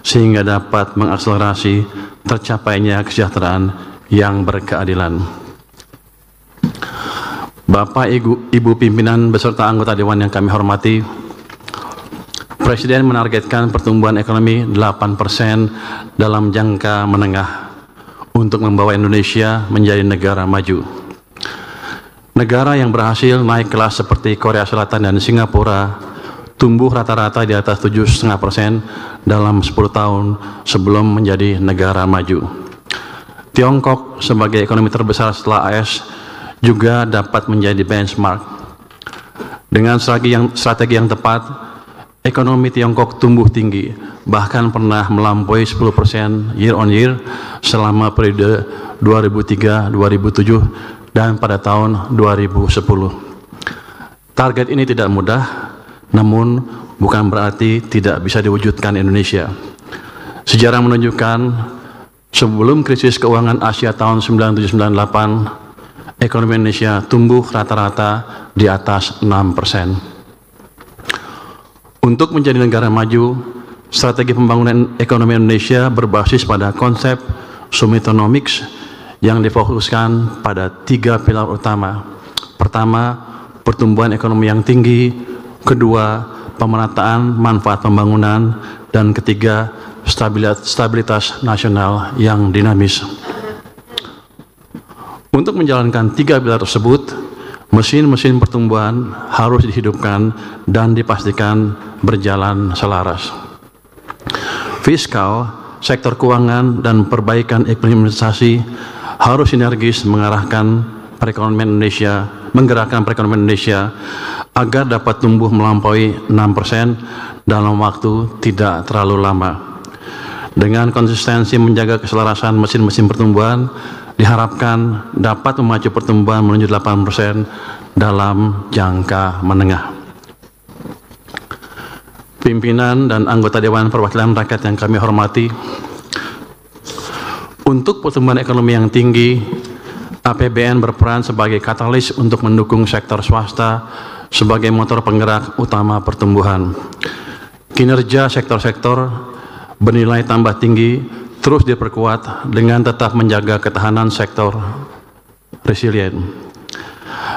sehingga dapat mengakselerasi tercapainya kesejahteraan yang berkeadilan. Bapak, Ibu pimpinan beserta anggota Dewan yang kami hormati, Presiden menargetkan pertumbuhan ekonomi 8% dalam jangka menengah untuk membawa Indonesia menjadi negara maju. Negara yang berhasil naik kelas seperti Korea Selatan dan Singapura tumbuh rata-rata di atas 7,5% dalam 10 tahun sebelum menjadi negara maju. Tiongkok sebagai ekonomi terbesar setelah AS juga dapat menjadi benchmark. Dengan strategi yang tepat, ekonomi Tiongkok tumbuh tinggi, bahkan pernah melampaui 10% year on year selama periode 2003-2007 dan pada tahun 2010. Target ini tidak mudah, namun bukan berarti tidak bisa diwujudkan Indonesia. Sejarah menunjukkan sebelum krisis keuangan Asia tahun 1997-98, ekonomi Indonesia tumbuh rata-rata di atas 6%. Untuk menjadi negara maju, strategi pembangunan ekonomi Indonesia berbasis pada konsep Sumitonomics yang difokuskan pada 3 pilar utama. Pertama, pertumbuhan ekonomi yang tinggi. Kedua, pemerataan manfaat pembangunan. Dan ketiga, stabilitas nasional yang dinamis. Untuk menjalankan 3 pilar tersebut, mesin-mesin pertumbuhan harus dihidupkan dan dipastikan berjalan selaras. Fiskal, sektor keuangan, dan perbaikan iklim investasi harus sinergis menggerakkan perekonomian Indonesia agar dapat tumbuh melampaui 6% dalam waktu tidak terlalu lama. Dengan konsistensi menjaga keselarasan mesin-mesin pertumbuhan, diharapkan dapat memacu pertumbuhan menuju 8% dalam jangka menengah. Pimpinan dan anggota Dewan Perwakilan Rakyat yang kami hormati, untuk pertumbuhan ekonomi yang tinggi, APBN berperan sebagai katalis untuk mendukung sektor swasta sebagai motor penggerak utama pertumbuhan. Kinerja sektor-sektor bernilai tambah tinggi terus diperkuat dengan tetap menjaga ketahanan sektor resilient.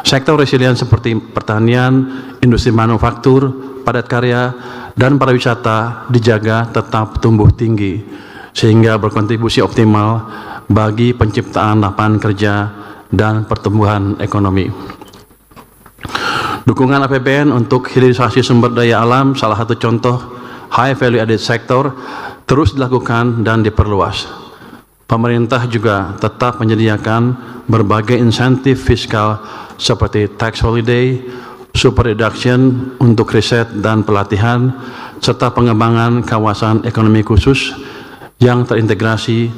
Sektor resilient seperti pertanian, industri manufaktur, padat karya, dan pariwisata dijaga tetap tumbuh tinggi sehingga berkontribusi optimal bagi penciptaan lapangan kerja dan pertumbuhan ekonomi. Dukungan APBN untuk hilirisasi sumber daya alam, salah satu contoh high value added sector, terus dilakukan dan diperluas. Pemerintah juga tetap menyediakan berbagai insentif fiskal seperti tax holiday, super deduction untuk riset dan pelatihan, serta pengembangan kawasan ekonomi khusus yang terintegrasi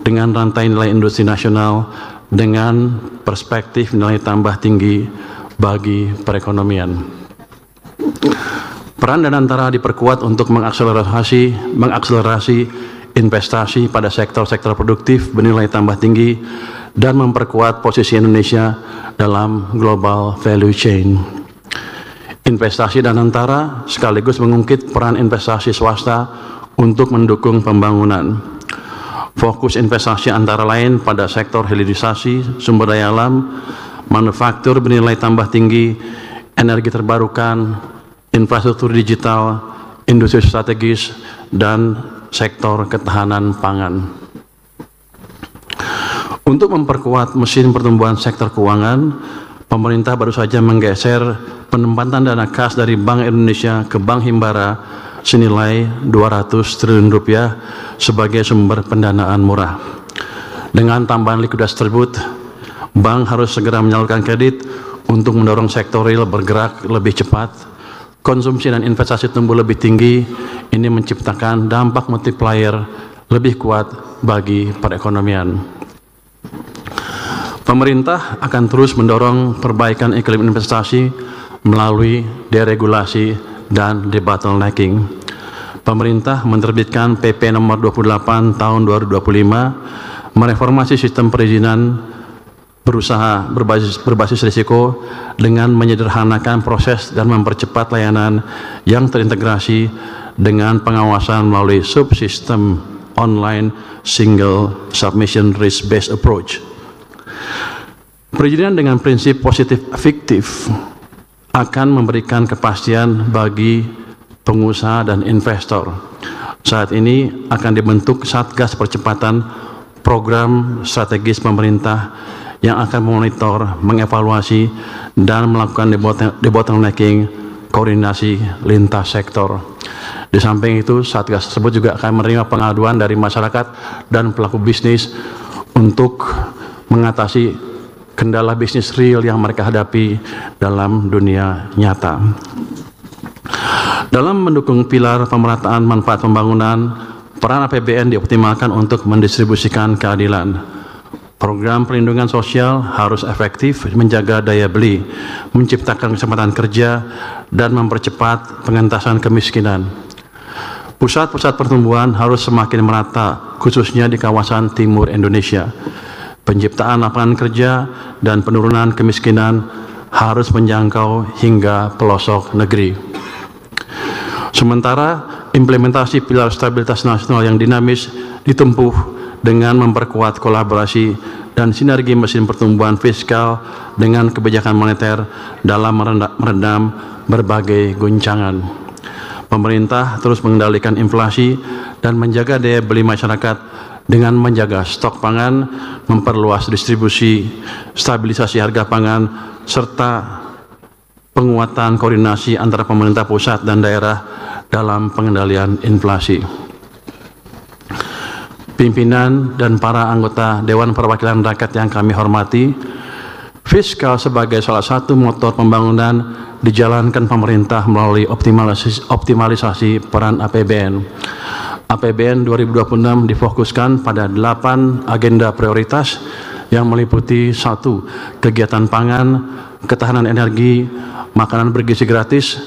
dengan rantai nilai industri nasional dengan perspektif nilai tambah tinggi bagi perekonomian. Peran Danantara diperkuat untuk mengakselerasi investasi pada sektor-sektor produktif bernilai tambah tinggi dan memperkuat posisi Indonesia dalam global value chain. Investasi Danantara sekaligus mengungkit peran investasi swasta untuk mendukung pembangunan. Fokus investasi antara lain pada sektor hilirisasi, sumber daya alam, manufaktur bernilai tambah tinggi, energi terbarukan, infrastruktur digital, industri strategis, dan sektor ketahanan pangan. Untuk memperkuat mesin pertumbuhan sektor keuangan, pemerintah baru saja menggeser penempatan dana kas dari Bank Indonesia ke Bank Himbara senilai 200 triliun rupiah sebagai sumber pendanaan murah. Dengan tambahan likuiditas tersebut, bank harus segera menyalurkan kredit untuk mendorong sektor real bergerak lebih cepat. Konsumsi dan investasi tumbuh lebih tinggi, ini menciptakan dampak multiplier lebih kuat bagi perekonomian. Pemerintah akan terus mendorong perbaikan iklim investasi melalui deregulasi dan debottlenecking. Pemerintah menerbitkan PP nomor 28 tahun 2025 mereformasi sistem perizinan berusaha berbasis risiko dengan menyederhanakan proses dan mempercepat layanan yang terintegrasi dengan pengawasan melalui subsistem online single submission risk based approach. Perizinan dengan prinsip positif fiktif akan memberikan kepastian bagi pengusaha dan investor. Saat ini akan dibentuk Satgas Percepatan program strategis pemerintah yang akan memonitor, mengevaluasi, dan melakukan debottlenecking koordinasi lintas sektor. Di samping itu, Satgas tersebut juga akan menerima pengaduan dari masyarakat dan pelaku bisnis untuk mengatasi kendala bisnis real yang mereka hadapi dalam dunia nyata. Dalam mendukung pilar pemerataan manfaat pembangunan, peran APBN dioptimalkan untuk mendistribusikan keadilan. Program perlindungan sosial harus efektif menjaga daya beli, menciptakan kesempatan kerja, dan mempercepat pengentasan kemiskinan. Pusat-pusat pertumbuhan harus semakin merata, khususnya di kawasan timur Indonesia. Penciptaan lapangan kerja dan penurunan kemiskinan harus menjangkau hingga pelosok negeri. Sementara implementasi pilar stabilitas nasional yang dinamis ditempuh dengan memperkuat kolaborasi dan sinergi mesin pertumbuhan fiskal dengan kebijakan moneter dalam meredam berbagai guncangan. Pemerintah terus mengendalikan inflasi dan menjaga daya beli masyarakat dengan menjaga stok pangan, memperluas distribusi, stabilisasi harga pangan, serta penguatan koordinasi antara pemerintah pusat dan daerah dalam pengendalian inflasi. Pimpinan dan para anggota Dewan Perwakilan Rakyat yang kami hormati, fiskal sebagai salah satu motor pembangunan dijalankan pemerintah melalui optimalisasi peran APBN. APBN 2026 difokuskan pada 8 agenda prioritas yang meliputi 1. Kegiatan pangan, ketahanan energi, makanan bergizi gratis,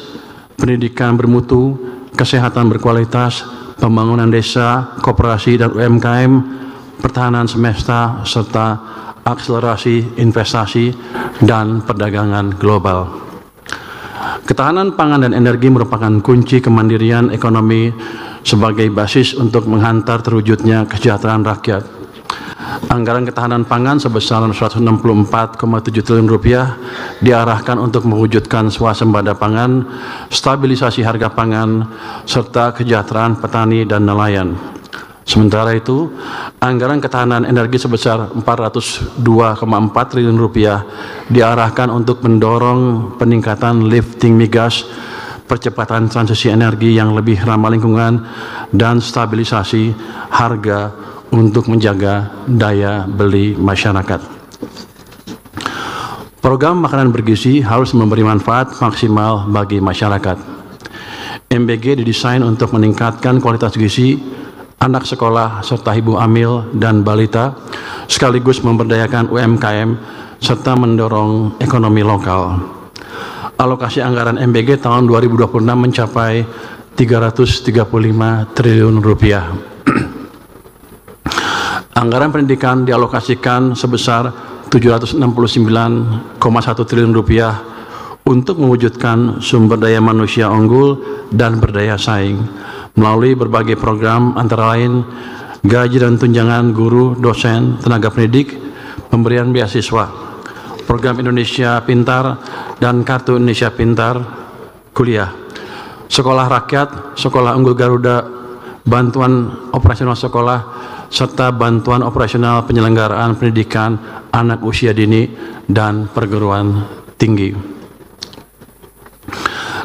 pendidikan bermutu, kesehatan berkualitas, pembangunan desa, koperasi dan UMKM, pertahanan semesta, serta akselerasi investasi dan perdagangan global. Ketahanan pangan dan energi merupakan kunci kemandirian ekonomi sebagai basis untuk menghantar terwujudnya kesejahteraan rakyat. Anggaran ketahanan pangan sebesar 164,7 triliun rupiah diarahkan untuk mewujudkan swasembada pangan, stabilisasi harga pangan, serta kesejahteraan petani dan nelayan. Sementara itu, anggaran ketahanan energi sebesar 402,4 triliun rupiah diarahkan untuk mendorong peningkatan lifting migas, percepatan transisi energi yang lebih ramah lingkungan, dan stabilisasi harga untuk menjaga daya beli masyarakat. Program makanan bergizi harus memberi manfaat maksimal bagi masyarakat. MBG didesain untuk meningkatkan kualitas gizi anak sekolah serta ibu hamil dan balita, sekaligus memberdayakan UMKM serta mendorong ekonomi lokal. Alokasi anggaran MBG tahun 2026 mencapai 335 triliun rupiah. Anggaran pendidikan dialokasikan sebesar 769,1 triliun rupiah untuk mewujudkan sumber daya manusia unggul dan berdaya saing melalui berbagai program antara lain gaji dan tunjangan guru, dosen, tenaga pendidik, pemberian beasiswa, program Indonesia Pintar dan Kartu Indonesia Pintar kuliah, sekolah rakyat, sekolah unggul Garuda, bantuan operasional sekolah, serta bantuan operasional penyelenggaraan pendidikan anak usia dini dan perguruan tinggi.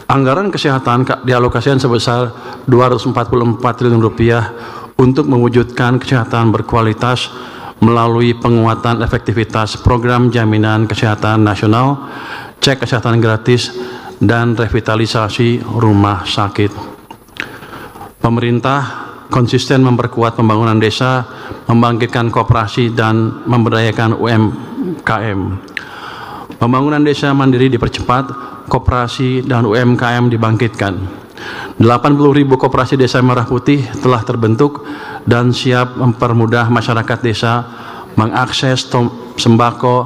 Anggaran kesehatan dialokasikan sebesar 244 triliun rupiah untuk mewujudkan kesehatan berkualitas melalui penguatan efektivitas program jaminan kesehatan nasional, cek kesehatan gratis, dan revitalisasi rumah sakit. Pemerintah konsisten memperkuat pembangunan desa, membangkitkan koperasi, dan memberdayakan UMKM. Pembangunan desa mandiri dipercepat, koperasi dan UMKM dibangkitkan. 80.000 koperasi desa Merah Putih telah terbentuk dan siap mempermudah masyarakat desa mengakses sembako,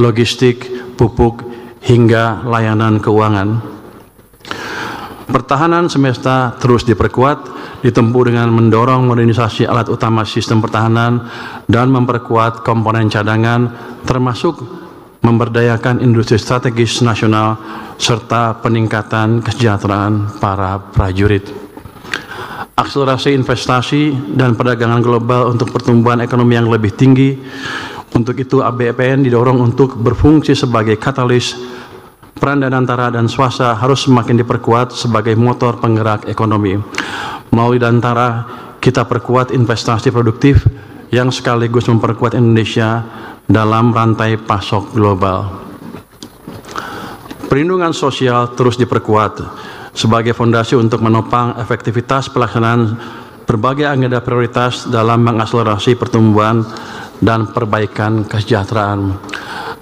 logistik, pupuk, hingga layanan keuangan. Pertahanan semesta terus diperkuat, ditempuh dengan mendorong modernisasi alat utama sistem pertahanan dan memperkuat komponen cadangan, termasuk memberdayakan industri strategis nasional serta peningkatan kesejahteraan para prajurit. Akselerasi investasi dan perdagangan global untuk pertumbuhan ekonomi yang lebih tinggi. Untuk itu APBN didorong untuk berfungsi sebagai katalis. Peran Danantara dan swasta harus semakin diperkuat sebagai motor penggerak ekonomi. Melalui Danantara kita perkuat investasi produktif yang sekaligus memperkuat Indonesia dalam rantai pasok global. Perlindungan sosial terus diperkuat sebagai fondasi untuk menopang efektivitas pelaksanaan berbagai agenda prioritas dalam mengakselerasi pertumbuhan dan perbaikan kesejahteraan.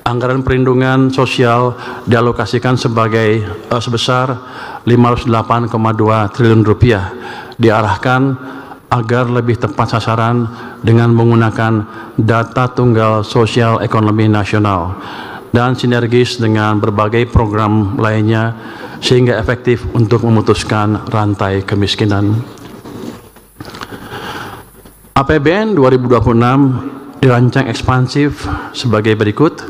Anggaran perlindungan sosial dialokasikan sebesar 508,2 triliun rupiah, diarahkan agar lebih tepat sasaran dengan menggunakan data tunggal sosial ekonomi nasional dan sinergis dengan berbagai program lainnya sehingga efektif untuk memutuskan rantai kemiskinan. APBN 2026 dirancang ekspansif sebagai berikut.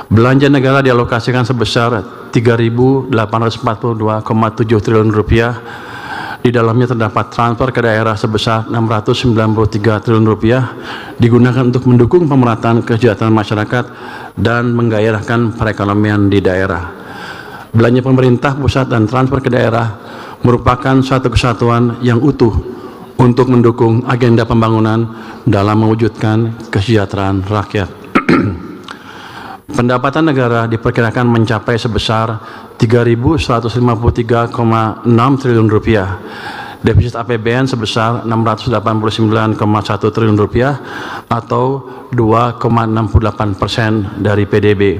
Belanja negara dialokasikan sebesar 3.842,7 triliun rupiah. Di dalamnya terdapat transfer ke daerah sebesar 693 triliun rupiah digunakan untuk mendukung pemerataan kesejahteraan masyarakat dan menggairahkan perekonomian di daerah. Belanja pemerintah pusat dan transfer ke daerah merupakan suatu kesatuan yang utuh untuk mendukung agenda pembangunan dalam mewujudkan kesejahteraan rakyat. Pendapatan negara diperkirakan mencapai sebesar 3.153,6 triliun rupiah. Defisit APBN sebesar 689,1 triliun rupiah atau 2,68% dari PDB.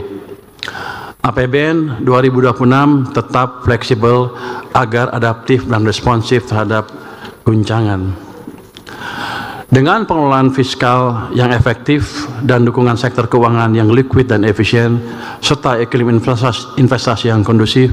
APBN 2026 tetap fleksibel agar adaptif dan responsif terhadap guncangan. Dengan pengelolaan fiskal yang efektif dan dukungan sektor keuangan yang liquid dan efisien, serta iklim investasi yang kondusif,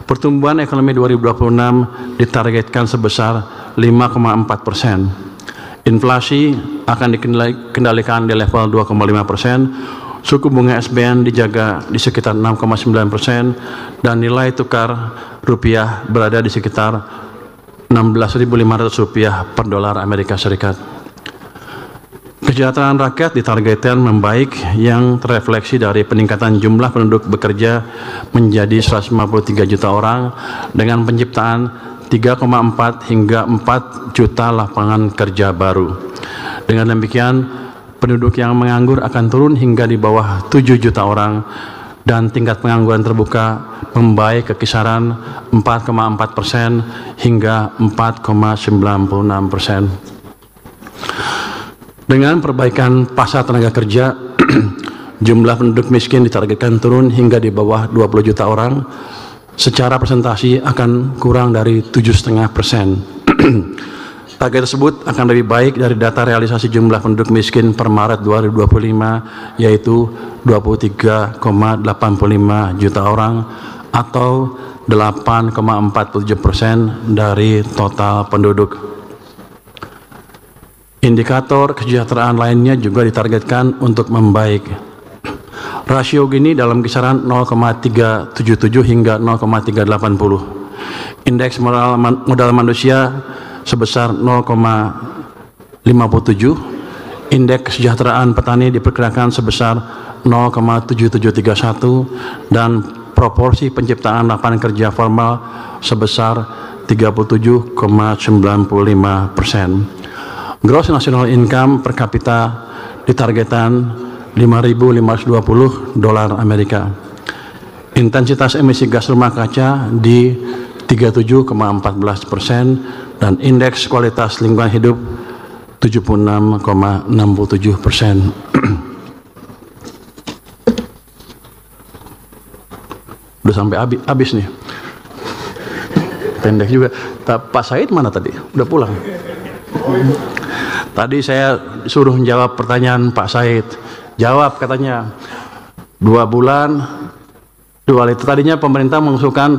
pertumbuhan ekonomi 2026 ditargetkan sebesar 5,4%. Inflasi akan dikendalikan di level 2,5%, suku bunga SBN dijaga di sekitar 6,9%, dan nilai tukar rupiah berada di sekitar 16.500 rupiah per dolar Amerika Serikat. Kesejahteraan rakyat ditargetkan membaik yang terrefleksi dari peningkatan jumlah penduduk bekerja menjadi 153 juta orang dengan penciptaan 3,4 hingga 4 juta lapangan kerja baru. Dengan demikian, penduduk yang menganggur akan turun hingga di bawah 7 juta orang dan tingkat pengangguran terbuka membaik ke kisaran 4,4% hingga 4,96%. Dengan perbaikan pasar tenaga kerja, jumlah penduduk miskin ditargetkan turun hingga di bawah 20 juta orang. Secara presentasi akan kurang dari 7,5%. Target tersebut akan lebih baik dari data realisasi jumlah penduduk miskin per Maret 2025, yaitu 23,85 juta orang atau 8,47% dari total penduduk. Indikator kesejahteraan lainnya juga ditargetkan untuk membaik. Rasio Gini dalam kisaran 0,377 hingga 0,380. Indeks modal manusia sebesar 0,57. Indeks kesejahteraan petani diperkirakan sebesar 0,7731 dan proporsi penciptaan lapangan kerja formal sebesar 37,95%. Gross National Income per kapita ditargetkan 5.520 dolar Amerika. Intensitas emisi gas rumah kaca di 37,14% dan indeks kualitas lingkungan hidup 76,67%. Udah sampai habis nih. Pendek juga. Pak Said mana tadi? Udah pulang. Tadi saya suruh menjawab pertanyaan Pak Said. Jawab katanya 2 bulan 2 liter. Tadinya pemerintah mengusulkan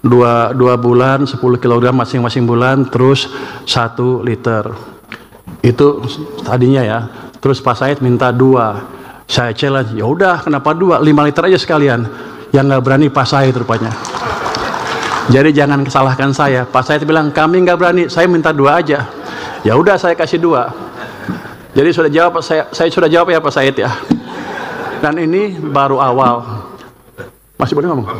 2 bulan 10 kg masing-masing bulan terus 1 liter. Itu tadinya ya. Terus Pak Said minta 2. Saya challenge, ya udah kenapa 2? 5 liter aja sekalian. Yang nggak berani Pak Said rupanya. Jadi jangan salahkan saya. Pak Said bilang kami nggak berani, saya minta 2 aja. Ya udah saya kasih 2. Jadi sudah jawab, saya sudah jawab ya Pak Said ya. Dan ini baru awal. Masih boleh ngomong?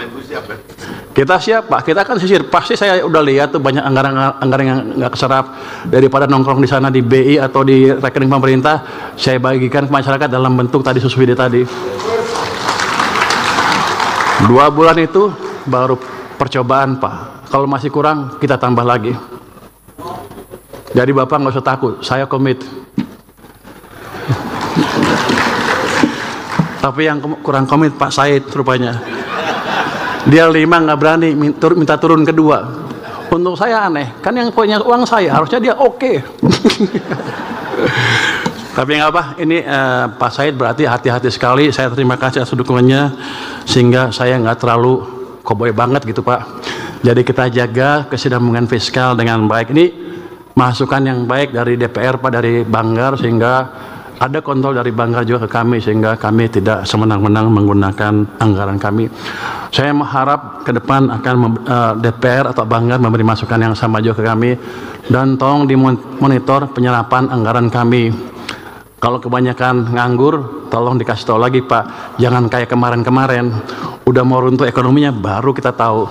Kita siap Pak, kita kan sisir. Pasti saya udah lihat tuh banyak anggaran yang nggak keserap. Daripada nongkrong di sana di BI atau di rekening pemerintah, saya bagikan ke masyarakat dalam bentuk tadi subsidi tadi. 2 bulan itu baru percobaan Pak. Kalau masih kurang kita tambah lagi. Jadi Bapak nggak usah takut, saya komit. Tapi yang kurang komit Pak Said rupanya. Dia 5 nggak berani, minta turun ke 2. Untuk saya aneh, kan yang punya uang saya, harusnya dia oke. Tapi nggak apa, ini Pak Said berarti hati-hati sekali. Saya terima kasih atas dukungannya, sehingga saya nggak terlalu koboi banget gitu Pak. Jadi kita jaga kesinambungan fiskal dengan baik. Ini masukan yang baik dari DPR, Pak, dari Banggar, sehingga ada kontrol dari Banggar juga ke kami, sehingga kami tidak semenang-menang menggunakan anggaran kami. Saya mengharap ke depan akan DPR atau Banggar memberi masukan yang sama juga ke kami, dan tolong dimonitor penyerapan anggaran kami. Kalau kebanyakan nganggur, tolong dikasih tahu lagi, Pak. Jangan kayak kemarin-kemarin, udah mau runtuh ekonominya baru kita tahu.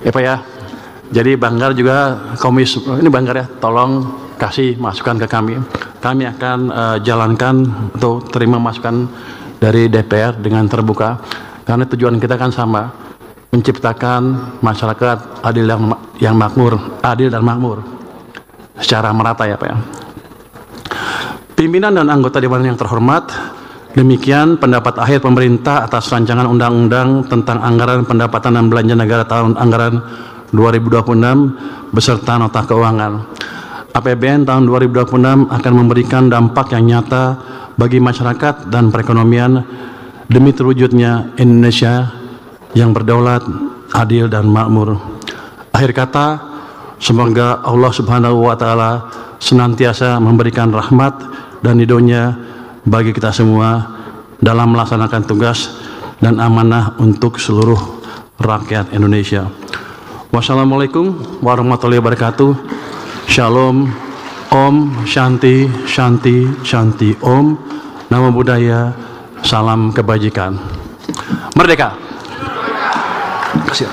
Ya, Pak ya. Jadi Banggar juga ini Banggar ya, tolong kasih masukan ke kami. Kami akan jalankan atau terima masukan dari DPR dengan terbuka, karena tujuan kita kan sama, menciptakan masyarakat adil yang makmur, adil dan makmur secara merata ya Pak ya. Pimpinan dan anggota Dewan yang terhormat, demikian pendapat akhir pemerintah atas rancangan undang-undang tentang anggaran pendapatan dan belanja negara tahun anggaran 2026 beserta nota keuangan. APBN tahun 2026 akan memberikan dampak yang nyata bagi masyarakat dan perekonomian demi terwujudnya Indonesia yang berdaulat, adil dan makmur. Akhir kata, semoga Allah Subhanahu wa taala senantiasa memberikan rahmat dan ridhonya bagi kita semua dalam melaksanakan tugas dan amanah untuk seluruh rakyat Indonesia. Wassalamualaikum warahmatullahi wabarakatuh. Shalom, Om, Shanti, Shanti, Shanti, Om. Namo Buddhaya, salam kebajikan. Merdeka. Kasih.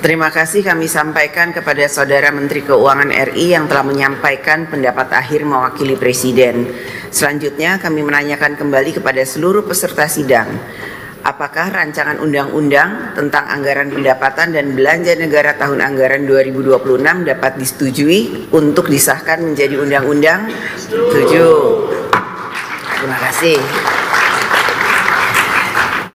Terima kasih kami sampaikan kepada Saudara Menteri Keuangan RI yang telah menyampaikan pendapat akhir mewakili Presiden. Selanjutnya kami menanyakan kembali kepada seluruh peserta sidang, apakah rancangan undang-undang tentang anggaran pendapatan dan belanja negara tahun anggaran 2026 dapat disetujui untuk disahkan menjadi undang-undang? Setuju. Terima kasih.